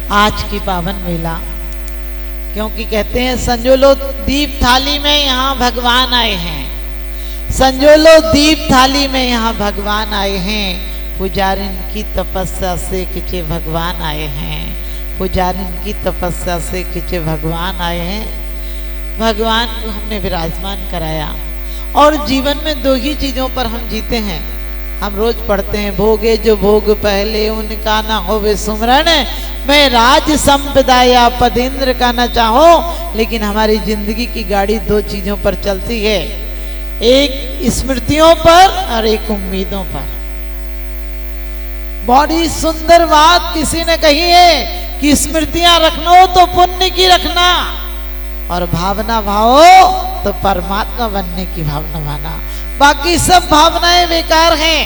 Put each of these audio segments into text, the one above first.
आज की पावन वेला, क्योंकि कहते हैं संजोलो दीप थाली में यहाँ भगवान आए हैं, संजोलो दीप थाली में यहाँ भगवान आए हैं। पुजारिन की तपस्या से किचे भगवान आए हैं, पुजारिन की तपस्या से किचे भगवान आए हैं। भगवान को हमने विराजमान कराया। और जीवन में दो ही चीजों पर हम जीते हैं। हम रोज पढ़ते हैं, भोगे जो भोग पहले उनका ना होवे सुमरण, मैं राज संपदा या पदेंद्र का ना चाहो। लेकिन हमारी जिंदगी की गाड़ी दो चीजों पर चलती है, एक स्मृतियों पर और एक उम्मीदों पर। बड़ी सुंदर बात किसी ने कही है कि स्मृतियां रखना तो पुण्य की रखना, और भावना भावो तो परमात्मा बनने की भावना भाना। बाकी सब भावनाएं बेकार हैं,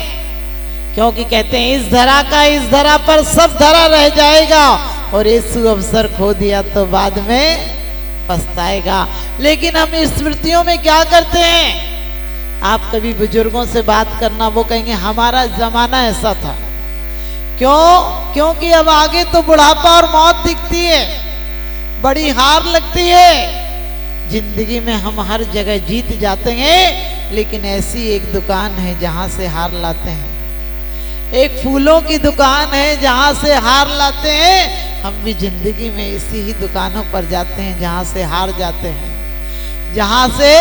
क्योंकि कहते हैं इस धरा का इस धरा पर सब धरा रह जाएगा, और ये अवसर खो दिया तो बाद में पछताएगा। लेकिन हम स्मृतियों में क्या करते हैं? आप कभी बुजुर्गों से बात करना, वो कहेंगे हमारा जमाना ऐसा था। क्यों? क्योंकि अब आगे तो बुढ़ापा और मौत दिखती है, बड़ी हार लगती है। जिंदगी में हम हर जगह जीत जाते हैं, लेकिन ऐसी एक दुकान है जहां से हार लाते हैं, एक फूलों की दुकान है जहां से हार लाते हैं। हम भी जिंदगी में इसी ही दुकानों पर जाते हैं जहां से हार जाते हैं, जहां से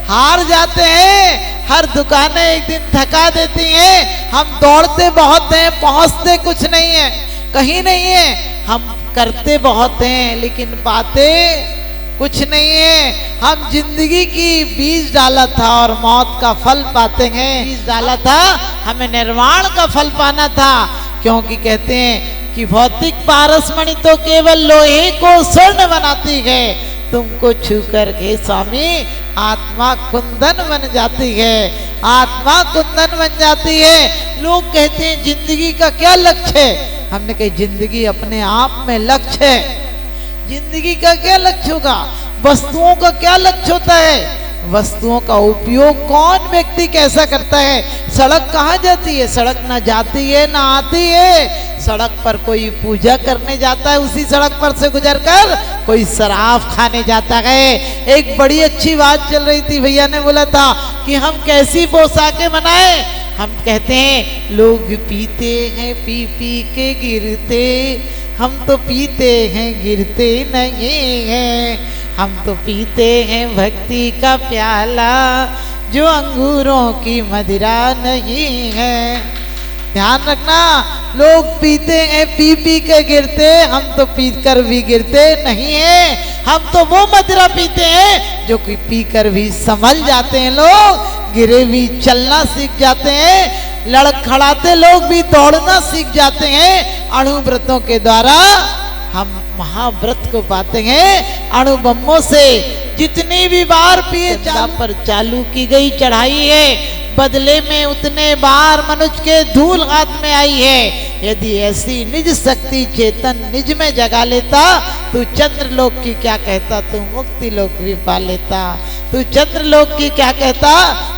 हार जाते हैं। हर दुकानें एक दिन थका देती हैं। हम दौड़ते बहुत हैं, पहुंचते कुछ नहीं है, कहीं नहीं है। हम करते बहुत हैं, लेकिन पाते कुछ नहीं है। हम जिंदगी की बीज डाला था और मौत का फल पाते हैं। बीज डाला था, हमें निर्वाण का फल पाना था। क्योंकि कहते हैं कि भौतिक पारसमणि तो केवल लोहे को स्वर्ण बनाती है, तुमको छू करके स्वामी आत्मा कुंदन बन जाती है, आत्मा कुंदन बन जाती है। लोग कहते हैं जिंदगी का क्या लक्ष्य है? हमने कही जिंदगी अपने आप में लक्ष्य है। जिंदगी का क्या लक्ष्य होगा? वस्तुओं का क्या लक्ष्य होता है? वस्तुओं का उपयोग कौन व्यक्ति कैसा करता है? सड़क कहाँ जाती है? सड़क ना जाती है ना आती है। सड़क पर कोई पूजा करने जाता है, उसी सड़क पर से गुजरकर कोई शराब खाने जाता है। एक बड़ी अच्छी बात चल रही थी, भैया ने बोला था कि हम कैसी पोशाकें बनाएं। हम कहते हैं लोग पीते हैं, पी पी के गिरते, हम तो पीते हैं गिरते नहीं हैं। हम तो पीते हैं भक्ति का प्याला, जो अंगूरों की मदिरा नहीं है। ध्यान रखना, लोग पीते हैं, पी पी के गिरते, हम तो पी कर भी गिरते नहीं हैं। हम तो वो मदिरा पीते हैं जो कि पी कर भी संभल जाते हैं। लोग गिरे भी चलना सीख जाते हैं, लड़खड़ाते लोग भी दौड़ना सीख जाते हैं। अणुव्रतों के द्वारा हम महाव्रत को पाते हैं। अणुबम्मों से जितनी भी बार पिए पर चालू की गई चढ़ाई है, बदले में उतने बार मनुष्य के धूल हाथ में आई है। यदि ऐसी निज शक्ति चेतन निज में जगा लेता, तू चंद्रलोक की क्या कहता, तू मुक्ति लोक भी पा लेता। तू चंद्रलोक की क्या कहता,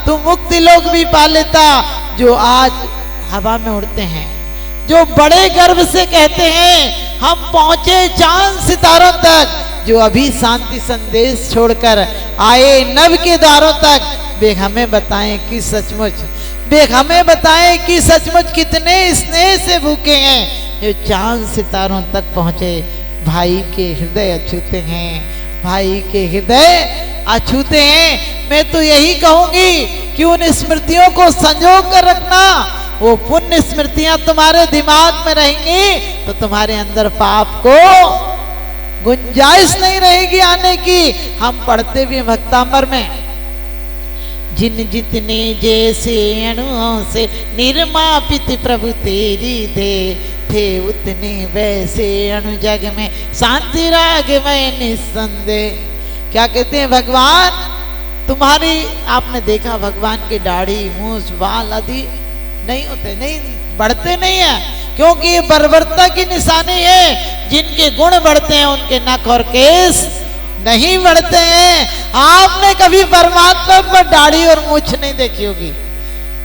तू मुक्ति लोक भी पा लेता। जो आज हवा में उड़ते हैं, जो बड़े गर्व से कहते हैं हम पहुंचे चांद सितारों तक, जो अभी शांति संदेश छोड़कर आए नभ के द्वारों तक, वे हमें बताएं कि सचमुच, वे हमें बताएं कि सचमुच कितने स्नेह से भूखे हैं। जो चांद सितारों तक पहुंचे, भाई के हृदय अछूते हैं, भाई के हृदय अछूते हैं। मैं तो यही कहूंगी कि उन स्मृतियों को संजो कर रखना। वो पुण्य स्मृतियां तुम्हारे दिमाग में रहेंगी तो तुम्हारे अंदर पाप को गुंजाइश नहीं रहेगी आने की। हम पढ़ते भी भक्तामर में, जिन जितने जैसे अणुओं से निर्मापित प्रभु तेरी दे, थे उतने वैसे अणु जग में शांति राग में निस्संदेह। क्या कहते हैं भगवान तुम्हारी, आपने देखा भगवान की दाढ़ी मूछ बाल आदि नहीं होते, नहीं बढ़ते नहीं है, क्योंकि ये बर्बरता की निशानी है। जिनके गुण बढ़ते हैं उनके नख और केस नहीं बढ़ते हैं। आपने कभी परमात्मा पर दाढ़ी और मूछ नहीं देखी होगी,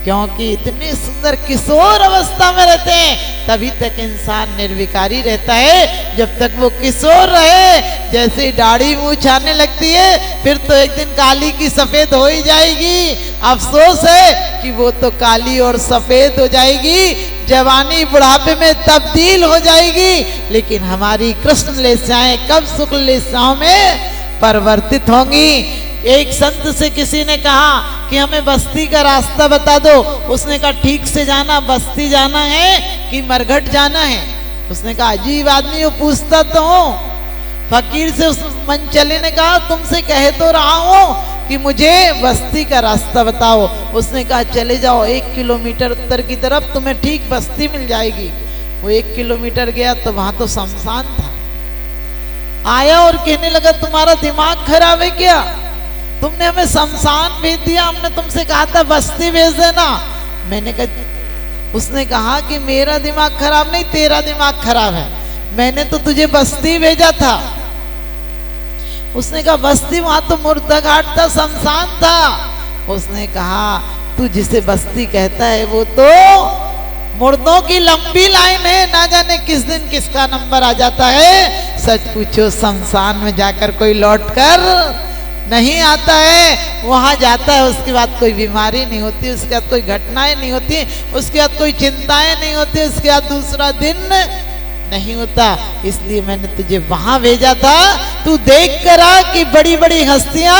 क्योंकि इतने सुंदर किशोर अवस्था में रहते हैं, तभी तक इंसान निर्विकारी रहता है। जब तक वो किशोर रहे, जैसे ही दाढ़ी मुंह छाने लगती है, फिर तो एक दिन काली की सफेद हो ही जाएगी। अफसोस है कि वो तो काली और सफेद हो जाएगी, जवानी बुढ़ापे में तब्दील हो जाएगी, लेकिन हमारी कृष्ण लेसाएं कब शुक्ल लेसाओं में परिवर्तित होंगी। एक संत से किसी ने कहा कि हमें बस्ती का रास्ता बता दो। उसने कहा ठीक से जाना, बस्ती जाना है कि मरघट जाना है। उसने कहा अजीब आदमी, वो पूछता तो हूँ। फकीर से उस मनचले ने कहा तुमसे कह तो रहा हूँ कि मुझे बस्ती का रास्ता बताओ। उसने कहा चले जाओ 1 किलोमीटर उत्तर की तरफ, तुम्हें ठीक बस्ती मिल जाएगी। वो 1 किलोमीटर गया तो वहां तो शमशान था। आया और कहने लगा तुम्हारा दिमाग खराब है क्या? तुमने हमें शमशान भेज दिया, हमने तुमसे कहा था बस्ती भेज देना। मैंने कहा, उसने कहा कि मेरा दिमाग खराब नहीं, तेरा दिमाग खराब है, मैंने तो तुझे बस्ती भेजा था। उसने कहा बस्ती वहां तो मुर्दा घाट था, शमशान था। उसने कहा तू जिसे बस्ती कहता है वो तो मुर्दों की लंबी लाइन है, ना जाने किस दिन किसका नंबर आ जाता है। सच पूछो शमशान में जाकर कोई लौट कर नहीं आता है, वहां जाता है उसके बाद कोई बीमारी नहीं होती, उसके बाद कोई घटनाएं नहीं होती, उसके बाद कोई चिंताएं नहीं होती, उसके बाद दूसरा दिन नहीं होता। इसलिए मैंने तुझे वहां भेजा था। तू देख कर आ कि बड़ी बड़ी हस्तियां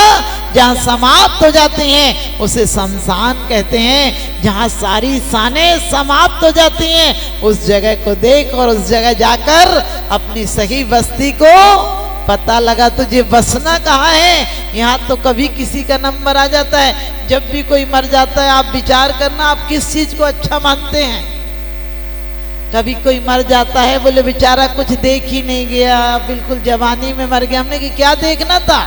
जहां समाप्त हो जाती हैं उसे शमशान कहते हैं। जहां सारी शानें समाप्त हो जाती हैं उस जगह को देख और उस जगह जाकर अपनी सही बस्ती को पता लगा। तुझे बसना कहाँ है? यहाँ तो कभी किसी का नंबर आ जाता है। जब भी कोई मर जाता है आप विचार करना आप किस चीज को अच्छा मानते हैं। कभी कोई मर जाता है, बोले बेचारा कुछ देख ही नहीं गया, बिल्कुल जवानी में मर गया। हमने कि क्या देखना था?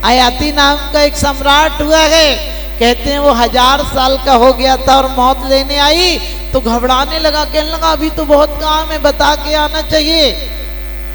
आयाती नाम का एक सम्राट हुआ है, कहते हैं वो 1000 साल का हो गया था और मौत लेने आई तो घबराने लगा, कहने लगा अभी तो बहुत काम है, बता के आना चाहिए।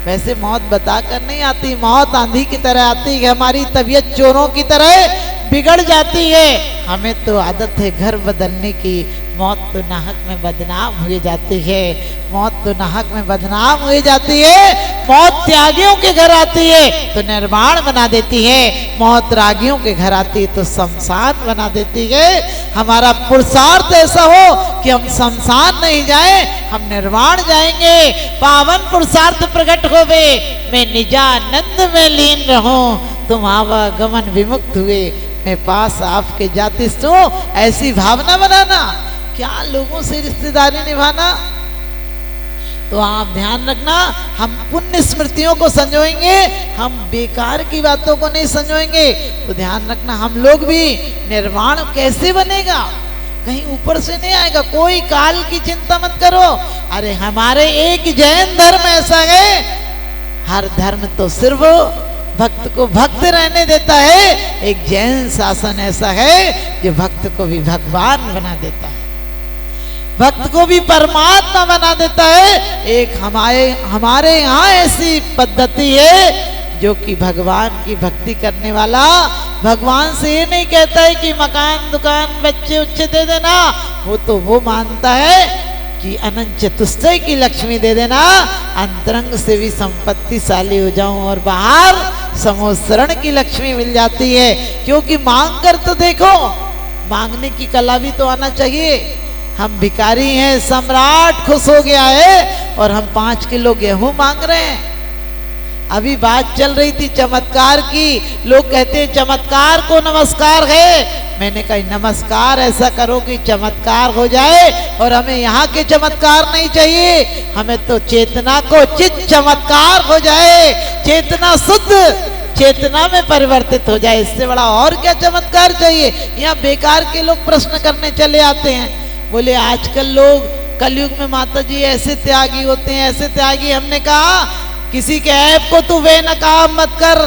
वैसे मौत बता कर नहीं आती, मौत आंधी की तरह आती है। हमारी तबीयत चोरों की तरह बिगड़ जाती है। हमें तो आदत है घर बदलने की। मौत तो नाहक में बदनाम हुई जाती है, मौत तो नाहक में बदनाम हुई जाती है। मौत त्यागियों के घर आती है तो निर्माण बना देती है, मौत रागियों के घर आती है तो शमशान बना देती है। हमारा पुरुषार्थ ऐसा हो कि हम शमशान नहीं जाए, हम निर्वाण जाएंगे। पावन पुरुषार्थ प्रकट होवे, मैं निजानंद में लीन रहूं। तुम आवागमन विमुक्त हुए, मैं पास आपके जाति सो। ऐसी भावना बनाना, क्या लोगों से रिश्तेदारी निभाना। तो आप ध्यान रखना, हम पुण्य स्मृतियों को संजोएंगे, हम बेकार की बातों को नहीं संजोएंगे। तो ध्यान रखना हम लोग भी निर्वाण कैसे बनेगा, कहीं ऊपर से नहीं आएगा। कोई काल की चिंता मत करो। अरे हमारे एक जैन धर्म ऐसा है, हर धर्म तो सिर्फ भक्त को भक्त रहने देता है। एक जैन शासन ऐसा है जो भक्त को भी भगवान बना देता है, भक्त को भी परमात्मा बना देता है। एक हमारे यहाँ ऐसी पद्धति है जो कि भगवान की भक्ति करने वाला भगवान से ये नहीं कहता है कि मकान दुकान बच्चे उच्चे दे देना, वो मानता है कि अनंत चतुष्टय की लक्ष्मी दे देना, अंतरंग से भी संपत्तिशाली हो जाऊं और बाहर समोसरण की लक्ष्मी मिल जाती है। क्योंकि मांग कर तो देखो, मांगने की कला भी तो आना चाहिए। हम भिखारी हैं, सम्राट खुश हो गया है और हम 5 किलो गेहूं मांग रहे हैं। अभी बात चल रही थी चमत्कार की, लोग कहते हैं चमत्कार को नमस्कार है। मैंने कहा नमस्कार ऐसा करो कि चमत्कार हो जाए, और हमें यहाँ के चमत्कार नहीं चाहिए, हमें तो चेतना को चित चमत्कार हो जाए, चेतना शुद्ध चेतना में परिवर्तित हो जाए। इससे बड़ा और क्या चमत्कार चाहिए। यहाँ बेकार के लोग प्रश्न करने चले आते हैं, बोले आजकल लोग कलयुग में माता जी ऐसे त्यागी होते हैं, ऐसे त्यागी। हमने कहा किसी के ऐप को तू वे नकाब मत कर,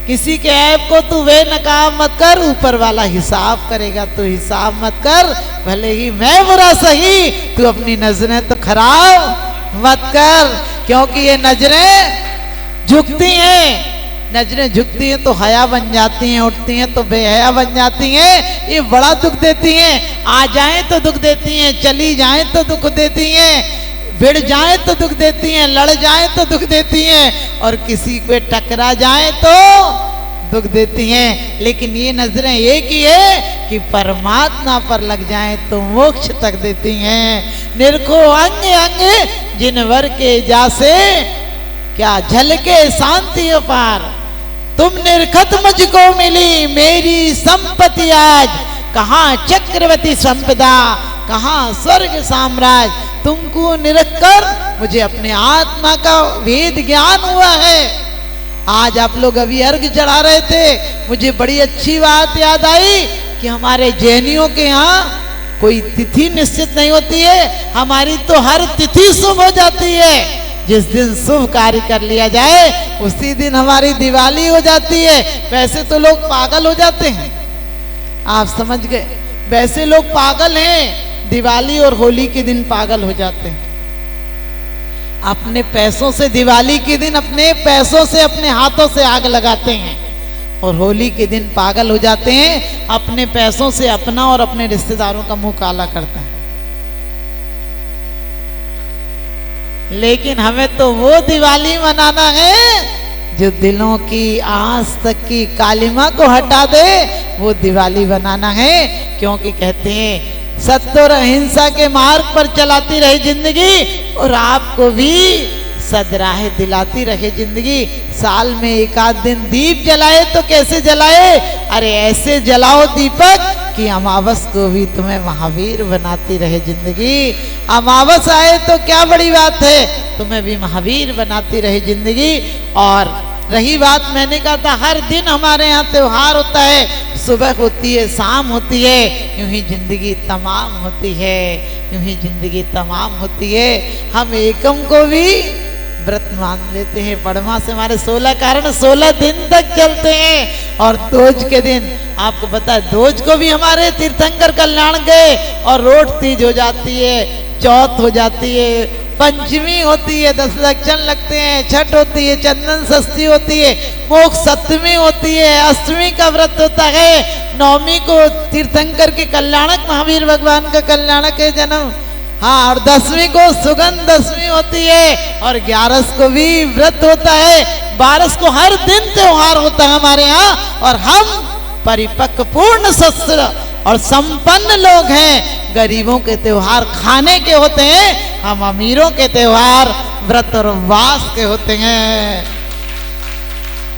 किसी के ऐप को तू वे नकाब मत कर, ऊपर वाला हिसाब करेगा, तो हिसाब मत कर। भले ही मैं बुरा सही, तू अपनी नजरें तो खराब मत कर, क्योंकि ये नजरें झुकती हैं, नजरें झुकती हैं तो हया बन जाती हैं, उठती हैं तो बेहया बन जाती हैं। ये बड़ा दुख देती हैं। आ जाएं तो दुख देती हैं, चली जाएं तो दुख देती हैं, भिड़ जाएं तो दुख देती हैं, लड़ जाएं तो दुख देती हैं, और किसी पे टकरा जाएं तो दुख देती हैं। लेकिन ये नजरें एक ही है कि परमात्मा पर लग जाएं तो मोक्ष तक देती हैं। निरखो अंग अंग जिनवर के जासे, क्या झलके शांति अपार। तुम निरखत मुझको मिली मेरी संपत्ति आज, कहाँ चक्रवर्ती संपदा, कहाँ स्वर्ग साम्राज्य। तुमको निरख कर मुझे अपने आत्मा का वेद ज्ञान हुआ है। आज आप लोग अभी अर्घ चढ़ा रहे थे, मुझे बड़ी अच्छी बात याद आई कि हमारे जैनियों के यहाँ कोई तिथि निश्चित नहीं होती है, हमारी तो हर तिथि शुभ हो जाती है। जिस दिन शुभ कार्य कर लिया जाए उसी दिन हमारी दिवाली हो जाती है। वैसे तो लोग पागल हो जाते हैं, आप समझ गए, वैसे लोग पागल हैं, दिवाली और होली के दिन पागल हो जाते हैं। अपने पैसों से दिवाली के दिन अपने पैसों से अपने हाथों से आग लगाते हैं, और होली के दिन पागल हो जाते हैं, अपने पैसों से अपना और अपने रिश्तेदारों का मुंह काला करते हैं। लेकिन हमें तो वो दिवाली मनाना है जो दिलों की आस तक की कालिमा को हटा दे, वो दिवाली बनाना है। क्योंकि कहते हैं सत्य और अहिंसा के मार्ग पर चलाती रहे जिंदगी, और आपको भी सदराहे दिलाती रहे जिंदगी। साल में एक आध दिन दीप जलाए तो कैसे जलाए, अरे ऐसे जलाओ दीपक कि अमावस को भी तुम्हें महावीर बनाती रहे जिंदगी। अमावस आए तो क्या बड़ी बात है, तुम्हें भी महावीर बनाती रहे जिंदगी। और रही बात, मैंने कहा था हर दिन हमारे यहाँ त्योहार होता है, सुबह होती है, शाम होती है, यूं ही जिंदगी तमाम होती है, यूं ही जिंदगी तमाम होती है। हम एकम को भी व्रत मान लेते हैं, पड़मा से हमारे 16 कारण 16 दिन तक चलते हैं। और दोज के दिन आपको पता है, दोज को भी हमारे तीर्थंकर कल्याण गए, और रोट तीज हो जाती है, चौथ हो जाती है, पंचमी होती है, 10 लक्षण लगते हैं, छठ होती है, चंदन षष्ठी होती है, मोक्ष सप्तमी होती है, अष्टमी का व्रत होता है, नवमी को तीर्थंकर के कल्याणक महावीर भगवान का कल्याणक है जन्म, हाँ, और 10वीं को सुगंध दशमी होती है, और 11 को भी व्रत होता है, 12 को हर दिन त्योहार होता है हमारे यहाँ। और हम परिपक्व पूर्ण शस्त्र और संपन्न लोग हैं, गरीबों के त्योहार खाने के होते हैं, हम अमीरों के त्योहार व्रत और उपवास के होते हैं।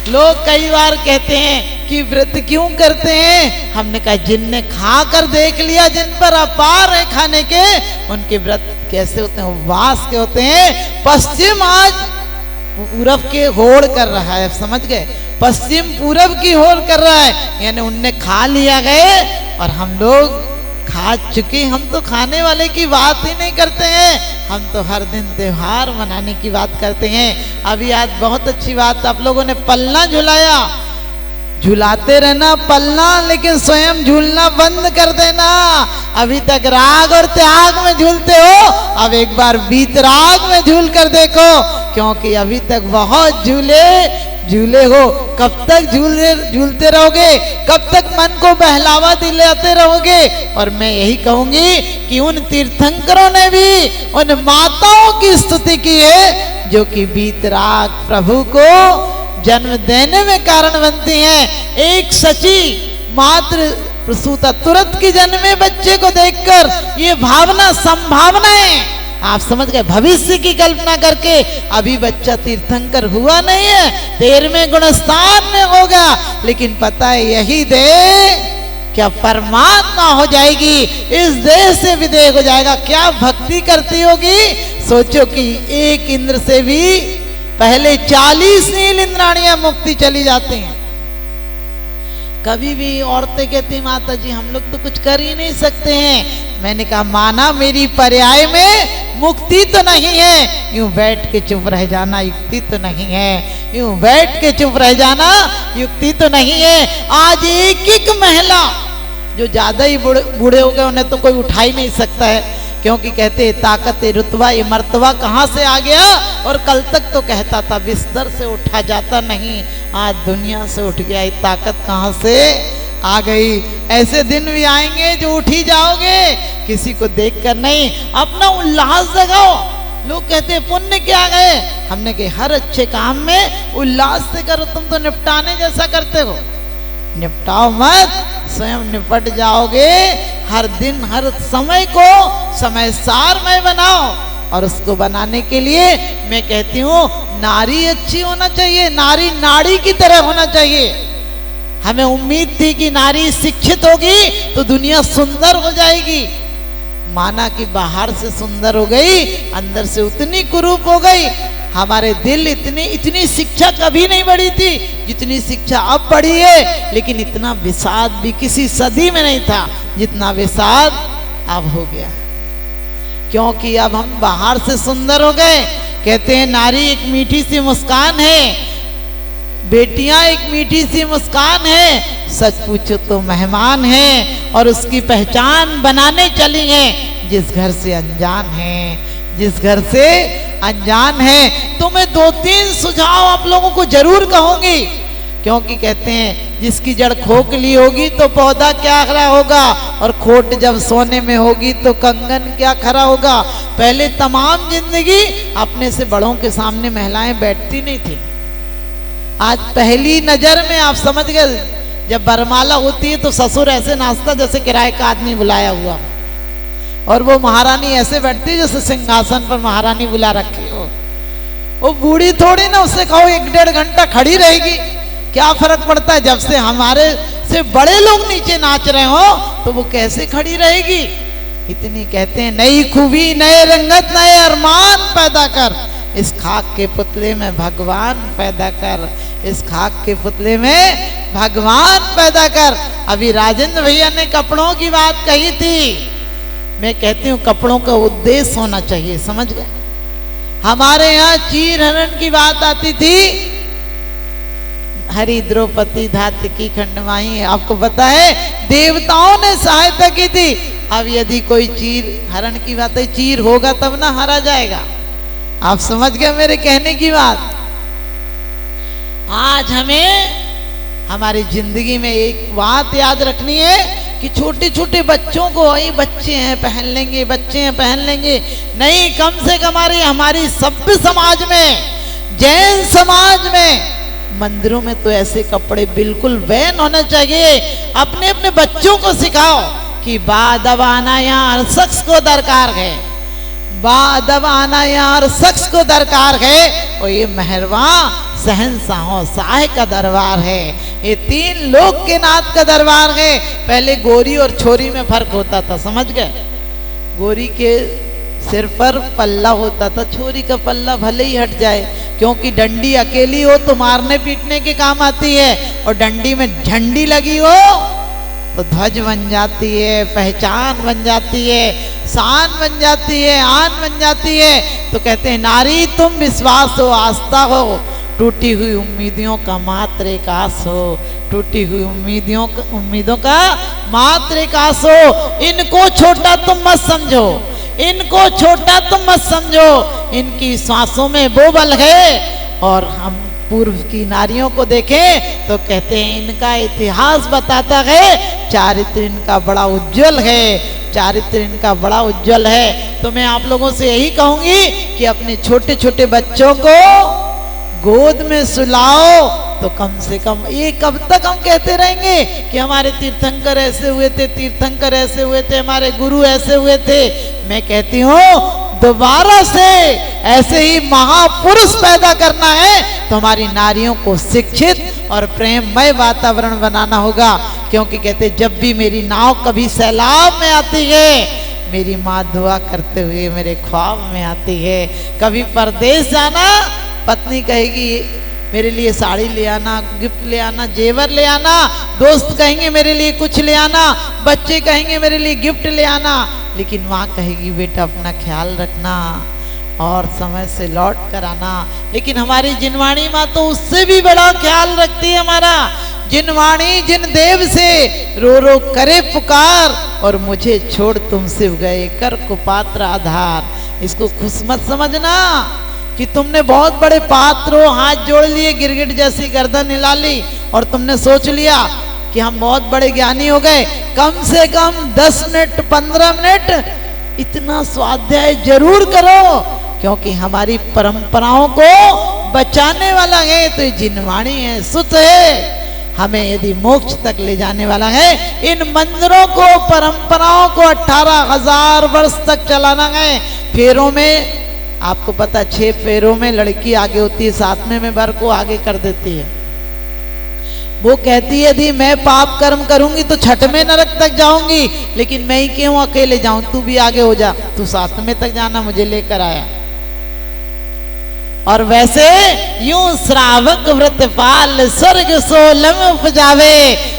लोग कई बार कहते हैं कि व्रत क्यों करते हैं, हमने कहा जिनने खा कर देख लिया, जिन पर अपार है खाने के, उनके व्रत कैसे होते हैं, उपवास के होते हैं। पश्चिम आज पूरब के होड़ कर रहा है, समझ गए, पश्चिम पूरब की होड़ कर रहा है, यानी उनने खा लिया गए और हम लोग खा चुके। हम तो खाने वाले की बात ही नहीं करते हैं, हम तो हर दिन त्योहार मनाने की बात करते हैं। अभी आज बहुत अच्छी बात, आप लोगों ने पलना झुलाया, झुलाते रहना पलना, लेकिन स्वयं झूलना बंद कर देना। अभी तक राग और त्याग में झूलते हो, अब एक बार वीतराग में झूल कर देखो, क्योंकि अभी तक बहुत झूले हो। कब तक झूलते रहोगे, कब तक मन को बहलावा दिलाते रहोगे। और मैं यही कहूंगी कि उन तीर्थंकरों ने भी उन माताओं की स्तुति की है जो कि वीतराग प्रभु को जन्म देने में कारण बनती हैं। एक सची मात्र प्रसूता तुरंत की जन्मे बच्चे को देखकर ये भावना संभावनाएं आप समझ गए, भविष्य की कल्पना करके। अभी बच्चा तीर्थंकर हुआ नहीं है, 13वें गुणस्थान में होगा, लेकिन पता है यही देह क्या परमात्मा हो जाएगी, इस देह से विदेह हो जाएगा। क्या भक्ति करती होगी, सोचो कि एक इंद्र से भी पहले 40 नील इंद्राणियां मुक्ति चली जाती हैं। कभी भी औरतें कहती माता जी हम लोग तो कुछ कर ही नहीं सकते हैं। मैंने कहा माना मेरी पर्याय में मुक्ति तो नहीं है, यूं बैठ के चुप रह जाना युक्ति तो नहीं है, यूं बैठ के चुप रह जाना युक्ति तो नहीं है। आज एक एक महिला जो ज्यादा ही बूढ़े हो गए, उन्हें तो कोई उठा ही नहीं सकता है, क्योंकि कहते ताकत रुतबा ये मर्तबा कहाँ से आ गया। और कल तक तो कहता था बिस्तर से उठा जाता नहीं, आज दुनिया से उठ गया, ये ताकत कहाँ से आ गई। ऐसे दिन भी आएंगे जो उठ ही जाओगे, किसी को देखकर नहीं, अपना उल्लास जगाओ। लोग कहते पुण्य क्या गए, हमने कहा हर अच्छे काम में उल्लास से करो, तुम तो निपटाने जैसा करते हो। निपटाओ मत, स्वयं निपट जाओगे। हर दिन हर समय को समय सारमय बनाओ, और उसको बनाने के लिए मैं कहती हूँ नारी अच्छी होना चाहिए, नारी नाड़ी की तरह होना चाहिए। हमें उम्मीद थी कि नारी शिक्षित होगी तो दुनिया सुंदर हो जाएगी, माना कि बाहर से सुंदर हो गई, अंदर से उतनी कुरूप हो गई। हमारे दिल इतनी शिक्षा कभी नहीं बढ़ी थी जितनी शिक्षा अब बढ़ी है, लेकिन इतना विषाद भी किसी सदी में नहीं था जितना विषाद अब हो गया, क्योंकि अब हम बाहर से सुंदर हो गए। कहते हैं नारी एक मीठी सी मुस्कान है, बेटियां एक मीठी सी मुस्कान है, सच पूछो तो मेहमान है, और उसकी पहचान बनाने चली हैं जिस घर से अनजान है, जिस घर से अनजान है। तो मैं 2-3 सुझाव आप लोगों को जरूर कहूंगी, क्योंकि कहते हैं जिसकी जड़ खोखली होगी तो पौधा क्या खड़ा होगा, और खोट जब सोने में होगी तो कंगन क्या खड़ा होगा। पहले तमाम जिंदगी अपने से बड़ों के सामने महिलाएं बैठती नहीं थी, आज पहली नजर में आप समझ गए। जब बरमाला होती है तो ससुर ऐसे नाचता जैसे किराए का आदमी बुलाया हुआ, और वो महारानी ऐसे बैठती है जैसे सिंहासन पर महारानी बुला रखी हो। वो बूढ़ी थोड़ी ना, उससे कहो 1-1.5 घंटा खड़ी रहेगी, क्या फर्क पड़ता है। जब से हमारे से बड़े लोग नीचे नाच रहे हो तो वो कैसे खड़ी रहेगी। इतनी कहते हैं नई खूबी नए रंगत नए अरमान पैदा कर, इस खाक के पुतले में भगवान पैदा कर, इस खाक के पुतले में भगवान पैदा कर। अभी राजेंद्र भैया ने कपड़ों की बात कही थी, मैं कहती हूँ कपड़ों का उद्देश्य होना चाहिए, समझ गए। हमारे यहाँ चीर हरण की बात आती थी, हरि द्रौपदी धात्य की खंडमाई, आपको पता है देवताओं ने सहायता की थी। अब यदि कोई चीर हरण की बात है, चीर होगा तब ना हरा जाएगा। आप समझ गए मेरे कहने की बात। आज हमें हमारी जिंदगी में एक बात याद रखनी है कि छोटे छोटे बच्चों को, ये बच्चे हैं पहन लेंगे, बच्चे हैं पहन लेंगे, नहीं, कम से कम हमारी सभ्य समाज में, जैन समाज में, मंदिरों में तो ऐसे कपड़े बिल्कुल बैन होना चाहिए। अपने अपने बच्चों को सिखाओ कि बादब आना यार शख्स को दरकार है, बादब आना यार शख्स को दरकार है, और ये मेहरवा शहंशाहों शाह का दरबार है, ये 3 लोक के नाथ का दरबार है। पहले गोरी और छोरी में फर्क होता था, समझ गए। गोरी के सिर पर पल्ला होता था, छोरी का पल्ला भले ही हट जाए, क्योंकि डंडी अकेली हो तो मारने पीटने के काम आती है, और डंडी में झंडी लगी हो तो ध्वज बन जाती है, पहचान बन जाती है, शान बन जाती है, आन बन जाती है। तो कहते हैं नारी तुम विश्वास हो, आस्था हो, टूटी हुई उम्मीदों का मात्र एक आस हो, टूटी हुई उम्मीदों का मात्र एक आस हो। इनको छोटा तुम मत समझो, इनको छोटा तुम मत समझो, इनकी सांसों में वो बल है। और हम पूर्व की नारियों को देखें तो कहते हैं इनका इतिहास बताता है, चारित्र इनका बड़ा उज्जवल है, चारित्र इनका बड़ा उज्जवल है। तो मैं आप लोगों से यही कहूंगी कि अपने छोटे छोटे बच्चों को गोद में सुलाओ, तो कम से कम ये कब तक हम कहते रहेंगे कि हमारे तीर्थंकर ऐसे हुए थे, तीर्थंकर ऐसे हुए थे, हमारे गुरु ऐसे हुए थे। मैं कहती हूँ दोबारा से ऐसे ही महापुरुष पैदा करना है तो हमारी नारियों को शिक्षित और प्रेममय वातावरण बनाना होगा। क्योंकि कहते जब भी मेरी नाव कभी सैलाब में आती है, मेरी माँ दुआ करते हुए मेरे ख्वाब में आती है। कभी परदेश जाना, पत्नी कहेगी मेरे लिए साड़ी ले आना, गिफ्ट ले आना, जेवर ले आना, दोस्त कहेंगे मेरे लिए कुछ ले आना, बच्चे कहेंगे मेरे लिए गिफ्ट ले आना, लेकिन माँ कहेगी बेटा अपना ख्याल रखना और समय से लौट कर आना। लेकिन हमारी जिनवाणी माँ तो उससे भी बड़ा ख्याल रखती है हमारा। जिन वाणी जिन देव से रो रो करे पुकार, और मुझे छोड़ तुम शिव गए कर कुपात्र आधार। इसको खुश मत समझना कि तुमने बहुत बड़े पात्र हो, हाथ जोड़ लिए, गिरगिट जैसी गर्दन हिला ली और तुमने सोच लिया कि हम बहुत बड़े ज्ञानी हो गए। कम से कम 10 मिनट 15 मिनट इतना स्वाध्याय जरूर करो, क्योंकि हमारी परंपराओं को बचाने वाला है। तो ये जिनवाणी है, सुत है, हमें यदि मोक्ष तक ले जाने वाला है। इन मंदिरों को, परंपराओं को 18,000 वर्ष तक चलाना है। फेरों में आपको पता, 6 फेरों में लड़की आगे होती है, 7वें में वर को आगे कर देती है। वो कहती है यदि मैं पाप कर्म करूंगी तो 6वें नरक तक जाऊंगी, लेकिन मैं ही क्यों अकेले जाऊं, तू भी आगे हो जा, तू 7वें तक जाना, मुझे लेकर आया। और वैसे यूं श्रावक व्रत पाल स्वर्ग सोलम उपजावे।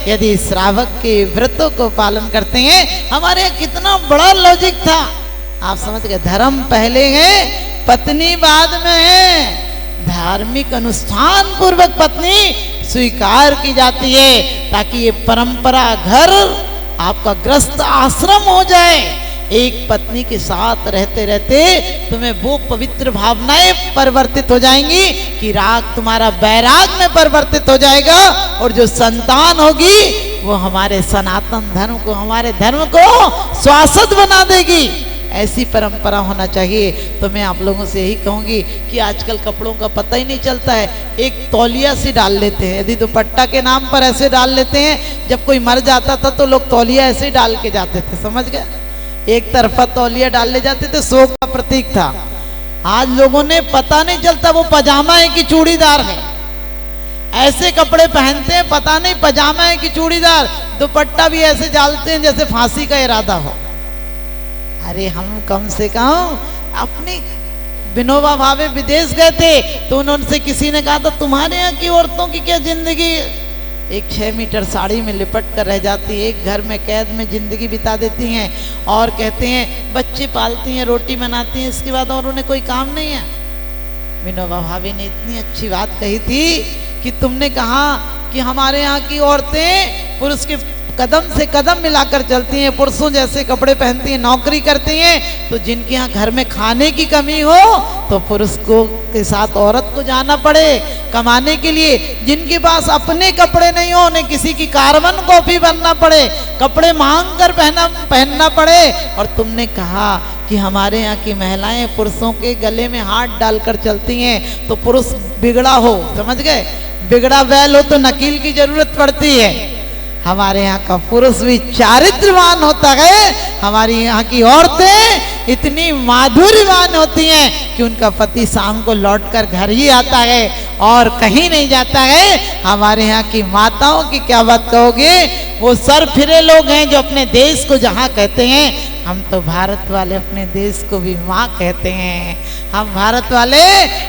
यदि श्रावक के व्रतों को पालन करते हैं, हमारे कितना बड़ा लॉजिक था, आप समझ गए। धर्म पहले है, पत्नी बाद में है। धार्मिक अनुष्ठान पूर्वक पत्नी स्वीकार की जाती है, ताकि ये परंपरा घर आपका ग्रस्त आश्रम हो जाए। एक पत्नी के साथ रहते रहते तुम्हें वो पवित्र भावनाएं परिवर्तित हो जाएंगी कि राग तुम्हारा वैराग में परिवर्तित हो जाएगा, और जो संतान होगी वो हमारे सनातन धर्म को, हमारे धर्म को शाश्वत बना देगी। ऐसी परंपरा होना चाहिए। तो मैं आप लोगों से यही कहूंगी कि आजकल कपड़ों का पता ही नहीं चलता है, एक तौलिया सी डाल लेते हैं, यदि दुपट्टा के नाम पर ऐसे डाल लेते हैं। जब कोई मर जाता था तो लोग तौलिया ऐसे डाल के जाते थे, समझ गए, एक तरफा तौलिया डाल ले जाते थे, शोक का प्रतीक था। आज लोगों ने पता नहीं चलता वो पजामा है कि चूड़ीदार है, ऐसे कपड़े पहनते हैं, पता नहीं पजामा है कि चूड़ीदार। दुपट्टा भी ऐसे डालते हैं जैसे फांसी का इरादा हो। अरे हम कम से कम अपनी विनोबा भावे विदेश गए थे तो उन्होंने किसी ने कहा था तुम्हारे यहाँ की औरतों की क्या जिंदगी, एक 6 मीटर साड़ी में लिपट कर रह जाती है, एक घर में कैद में जिंदगी बिता देती हैं, और कहते हैं बच्चे पालती हैं, रोटी बनाती हैं, इसके बाद और उन्हें कोई काम नहीं है। विनोबा भावे ने इतनी अच्छी बात कही थी कि तुमने कहा कि हमारे यहाँ की औरतें पुरुष के कदम से कदम मिलाकर चलती हैं, पुरुषों जैसे कपड़े पहनती हैं, नौकरी करती हैं। तो जिनके यहाँ घर में खाने की कमी हो तो पुरुष को के साथ औरत को जाना पड़े कमाने के लिए, जिनके पास अपने कपड़े नहीं हो उन्हें किसी की कार्बन कॉपी बनना पड़े, कपड़े मांग कर पहनना पड़े। और तुमने कहा कि हमारे यहाँ की महिलाएं पुरुषों के गले में हाथ डालकर चलती हैं, तो पुरुष बिगड़ा हो, समझ गए, बिगड़ा बैल हो तो नकील की जरूरत पड़ती है। हमारे यहाँ का पुरुष भी चारित्रवान होता है, हमारी यहाँ की औरतें इतनी माधुर्यवान होती हैं कि उनका पति शाम को लौटकर घर ही आता है और कहीं नहीं जाता है। हमारे यहाँ की माताओं की क्या बात कहोगे, वो सर फिरे लोग हैं जो अपने देश को जहाँ कहते हैं, हम तो भारत वाले अपने देश को भी माँ कहते हैं, हम भारत वाले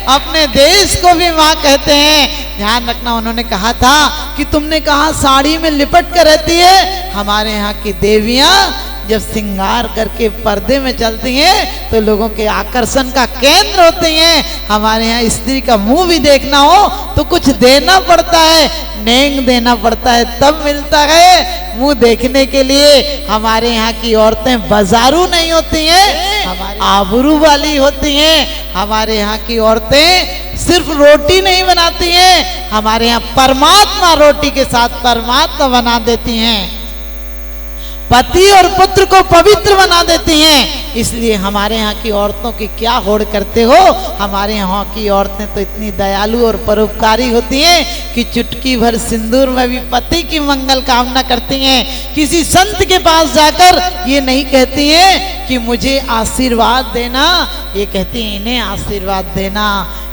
अपने देश को भी माँ कहते हैं। ध्यान रखना, उन्होंने कहा था कि तुमने कहा साड़ी में लिपट कर रहती है, हमारे यहाँ की देवियाँ जब श्रृंगार करके पर्दे में चलती हैं तो लोगों के आकर्षण का केंद्र होती हैं। हमारे यहाँ स्त्री का मुंह भी देखना हो तो कुछ देना पड़ता है, नेंग देना पड़ता है, तब मिलता है मुंह देखने के लिए। हमारे यहाँ की औरतें बाजारू नहीं होती हैं, हमारी आबरू वाली होती हैं। हमारे यहाँ की औरतें सिर्फ रोटी नहीं बनाती हैं, हमारे यहाँ परमात्मा रोटी के साथ परमात्मा बना देती हैं, पति और पुत्र को पवित्र बना देती हैं। इसलिए हमारे यहाँ की औरतों की क्या होड़ करते हो, हमारे यहाँ की औरतें तो इतनी दयालु और परोपकारी होती हैं कि चुटकी भर सिंदूर में भी पति की मंगल कामना करती हैं। किसी संत के पास जाकर ये नहीं कहती हैं कि मुझे आशीर्वाद देना, ये कहती हैं इन्हें आशीर्वाद देना,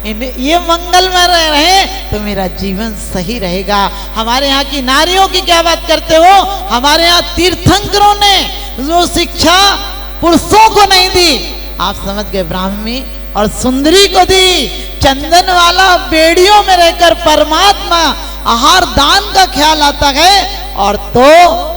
इन्हें ये मंगल में रहे तो मेरा जीवन सही रहेगा। हमारे यहाँ की नारियों की क्या बात करते हो, हमारे यहाँ तीर्थंकरों ने जो शिक्षा पुरुषों को नहीं दी, आप समझ गए, ब्राह्मी और सुंदरी को दी। चंदन वाला बेड़ियों में रहकर परमात्मा आहार दान का ख्याल आता है, और तो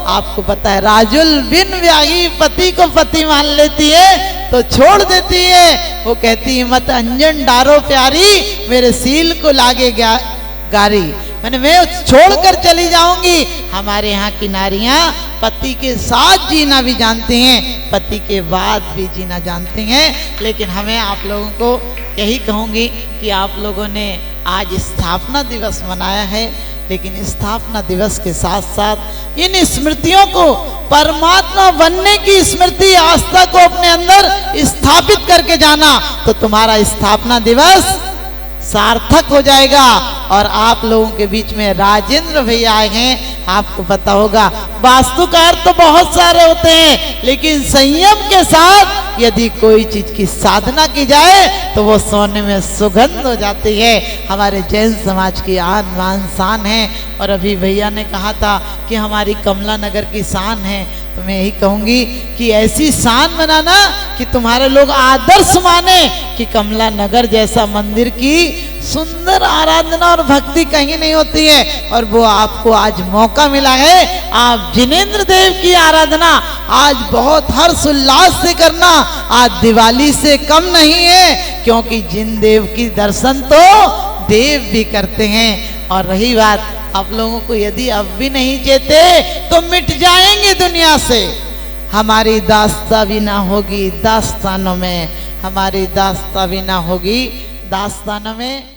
आपको पता है राजुल बिन व्याही पति को पति मान लेती है तो छोड़ देती है। वो कहती है मत अंजन डारो प्यारी, मेरे सील को लागे गारी। मैंने मैं छोड़कर चली जाऊंगी। हमारे यहाँ की नारियां पति के साथ जीना भी जानती हैं, पति के बाद भी जीना जानती हैं। लेकिन हमें आप लोगों को यही कहूंगी कि आप लोगों ने आज स्थापना दिवस मनाया है, लेकिन स्थापना दिवस के साथ साथ इन स्मृतियों को, परमात्मा बनने की स्मृति आस्था को अपने अंदर स्थापित करके जाना, तो तुम्हारा स्थापना दिवस सार्थक हो जाएगा। और आप लोगों के बीच में राजेंद्र भैया आए हैं। आपको पता होगा वास्तुकार तो बहुत सारे होते हैं, लेकिन संयम के साथ यदि कोई चीज की साधना की जाए तो वो सोने में सुगंध हो जाती है। हमारे जैन समाज की आन बान शान है। और अभी भैया ने कहा था कि हमारी कमला नगर की शान है, तो मैं यही कहूंगी कि ऐसी शान बनाना कि तुम्हारे लोग आदर्श माने कि कमला नगर जैसा मंदिर की सुंदर आराधना और भक्ति कहीं नहीं होती है। और वो आपको आज मौका मिला है, आप जिनेंद्र देव की आराधना आज बहुत हर्ष उल्लास से करना आज दिवाली से कम नहीं है, क्योंकि जिन देव की दर्शन तो देव भी करते हैं। और रही बात आप लोगों को, यदि अब भी नहीं चेते तो मिट जाएंगे दुनिया से। हमारी दास्ता भी ना होगी दास्तानों में, हमारी दास्ता भी ना होगी दास्तानों में।